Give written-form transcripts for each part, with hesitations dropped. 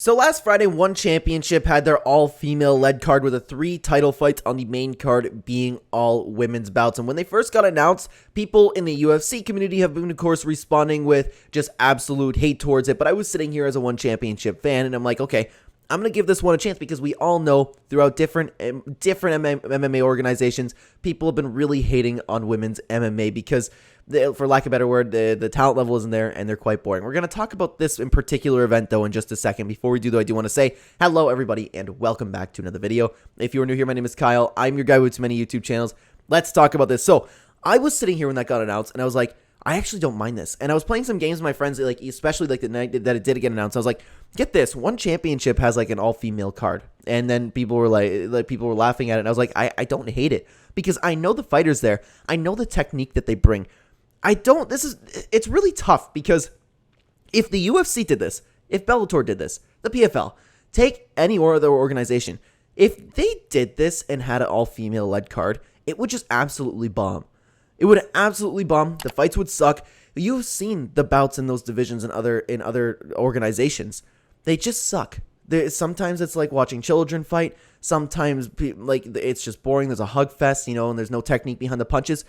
So last Friday, One Championship had their all-female led card with 3 title fights on the main card being all women's bouts. And when they first got announced, people in the UFC community have been, of course, responding with just absolute hate towards it. But I was sitting here as a One Championship fan, and I'm like, okay, I'm going to give this one a chance because we all know throughout different MMA organizations, people have been really hating on women's MMA because, for lack of a better word, the talent level isn't there and they're quite boring. We're going to talk about this in particular event, though, in just a second. Before we do, though, I do want to say hello, everybody, and welcome back to another video. If you are new here, my name is Kyle. I'm your guy with too many YouTube channels. Let's talk about this. So I was sitting here when that got announced, and I was like, I actually don't mind this. And I was playing some games with my friends, like especially like the night that it did get announced. I was like, get this, One Championship has like an all-female card. And then people were like people were laughing at it. And I was like, I don't hate it because I know the fighters there. I know the technique that they bring. It's really tough because if the UFC did this, if Bellator did this, the PFL, take any other organization, if they did this and had an all-female led card, it would just absolutely bomb. It would absolutely bomb. The fights would suck. You've seen the bouts in those divisions in other organizations. They just suck. Sometimes it's like watching children fight. Sometimes like it's just boring. There's a hug fest, and there's no technique behind the punches.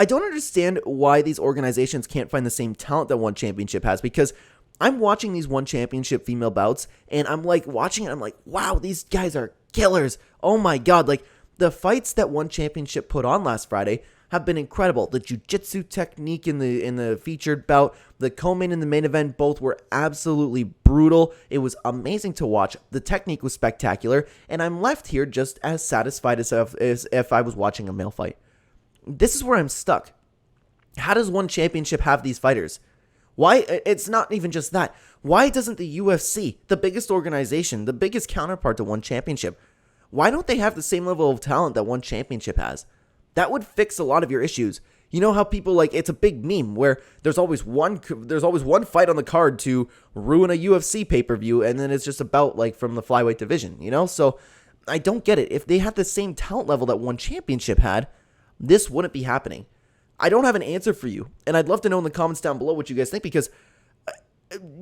I don't understand why these organizations can't find the same talent that One Championship has, because I'm watching these One Championship female bouts and I'm like watching it. I'm like, wow, these guys are killers. Oh my God. Like the fights that One Championship put on last Friday have been incredible. The jiu-jitsu technique in the featured bout, the co-main and the main event, both were absolutely brutal. It was amazing to watch. The technique was spectacular, and I'm left here just as satisfied as if I was watching a male fight. This is where I'm stuck. How does One Championship have these fighters? Why? It's not even just that. Why doesn't the UFC, the biggest organization, the biggest counterpart to One Championship, why don't they have the same level of talent that One Championship has? That would fix a lot of your issues. You know how people it's a big meme where there's always one fight on the card to ruin a UFC pay-per-view, and then it's just about from the flyweight division, So I don't get it. If they had the same talent level that One Championship had, this wouldn't be happening. I don't have an answer for you, and I'd love to know in the comments down below what you guys think, because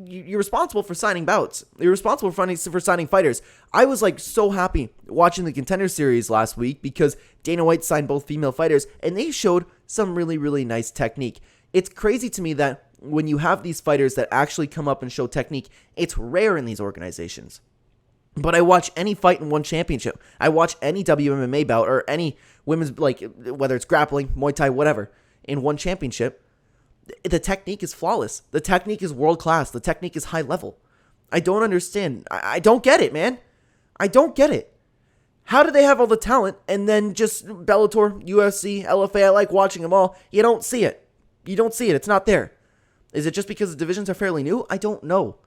you're responsible for signing bouts. You're responsible for signing fighters. I was so happy watching the Contender Series last week because Dana White signed both female fighters and they showed some really, really nice technique. It's crazy to me that when you have these fighters that actually come up and show technique, it's rare in these organizations. But I watch any fight in One Championship. I watch any WMMA bout or any women's, whether it's grappling, Muay Thai, whatever, in One Championship. The technique is flawless. The technique is world class. The technique is high level. I don't understand. I don't get it, man. I don't get it. How do they have all the talent and then just Bellator, UFC, LFA, I like watching them all. You don't see it. You don't see it. It's not there. Is it just because the divisions are fairly new? I don't know.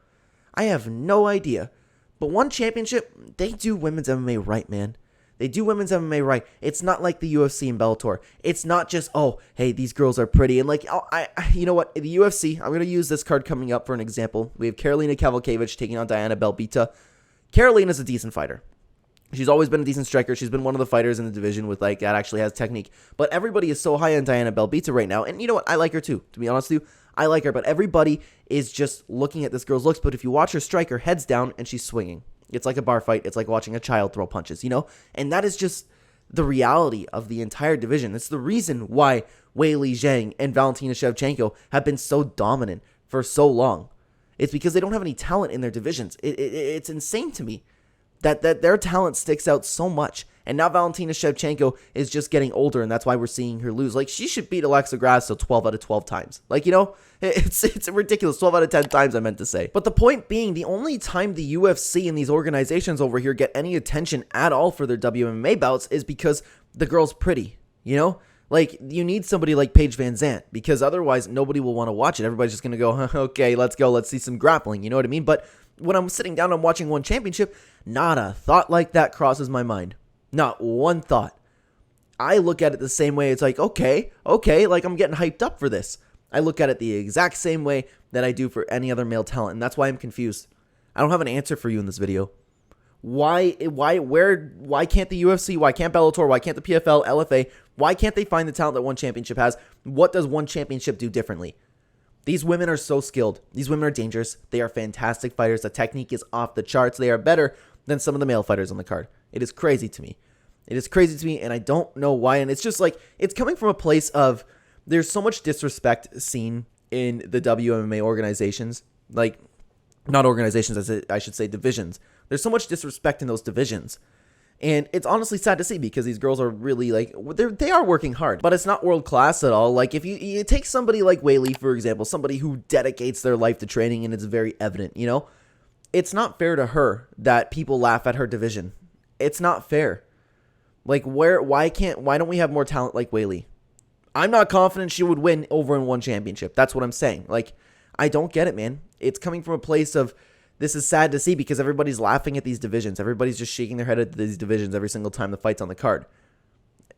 I have no idea. But One Championship, they do women's MMA right, man. They do women's MMA right. It's not like the UFC and Bellator. It's not just, oh, hey, these girls are pretty. And you know what? The UFC, I'm going to use this card coming up for an example. We have Karolina Kowalkiewicz taking on Diana Belbita. Karolina's a decent fighter. She's always been a decent striker. She's been one of the fighters in the division with that actually has technique. But everybody is so high on Diana Belbita right now. And you know what? I like her too. To be honest with you, I like her. But everybody is just looking at this girl's looks. But if you watch her strike, her head's down and she's swinging. It's like a bar fight. It's like watching a child throw punches, And that is just the reality of the entire division. It's the reason why Weili Zhang and Valentina Shevchenko have been so dominant for so long. It's because they don't have any talent in their divisions. It's insane to me that their talent sticks out so much. And now Valentina Shevchenko is just getting older, and that's why we're seeing her lose. She should beat Alexa Grasso 12 out of 12 times. It's ridiculous. 12 out of 10 times, I meant to say. But the point being, the only time the UFC and these organizations over here get any attention at all for their WMMA bouts is because the girl's pretty, You need somebody like Paige Van Zandt, because otherwise nobody will want to watch it. Everybody's just going to go, okay, let's go. Let's see some grappling. You know what I mean? But when I'm sitting down and I'm watching One Championship, not a thought like that crosses my mind. Not one thought. I look at it the same way. It's okay, I'm getting hyped up for this. I look at it the exact same way that I do for any other male talent, and that's why I'm confused. I don't have an answer for you in this video. Why can't the UFC, why can't Bellator, why can't the PFL, LFA, why can't they find the talent that One Championship has? What does One Championship do differently? These women are so skilled. These women are dangerous. They are fantastic fighters. The technique is off the charts. They are better than some of the male fighters on the card. It is crazy to me. It is crazy to me, and I don't know why. And it's just like, it's coming from a place of, there's so much disrespect seen in the WMMA organizations. Like, not organizations, I should say divisions. There's so much disrespect in those divisions. And it's honestly sad to see, because these girls are really, like, they are working hard, but it's not world class at all. Like, if you take somebody like Weili, for example, somebody who dedicates their life to training, and it's very evident, you know, it's not fair to her that people laugh at her division. It's not fair. Like, why don't we have more talent like Weili? I'm not confident she would win over in one championship. That's what I'm saying. Like, I don't get it, man. It's coming from a place of, this is sad to see, because everybody's laughing at these divisions. Everybody's just shaking their head at these divisions every single time the fight's on the card.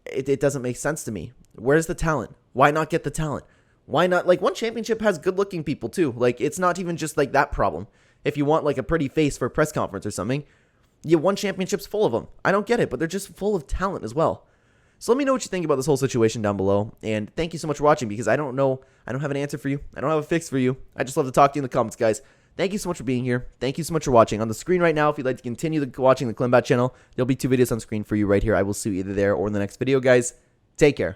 It doesn't make sense to me. Where's the talent? Why not get the talent? Why not? Like, one championship has good-looking people, too. Like, it's not even just, like, that problem. If you want, like, a pretty face for a press conference or something, one championship's full of them. I don't get it, but they're just full of talent as well. So let me know what you think about this whole situation down below. And thank you so much for watching, because I don't know. I don't have an answer for you. I don't have a fix for you. I just love to talk to you in the comments, guys. Thank you so much for being here. Thank you so much for watching. On the screen right now, if you'd like to continue watching the Clenbat channel, there'll be 2 videos on screen for you right here. I will see you either there or in the next video, guys. Take care.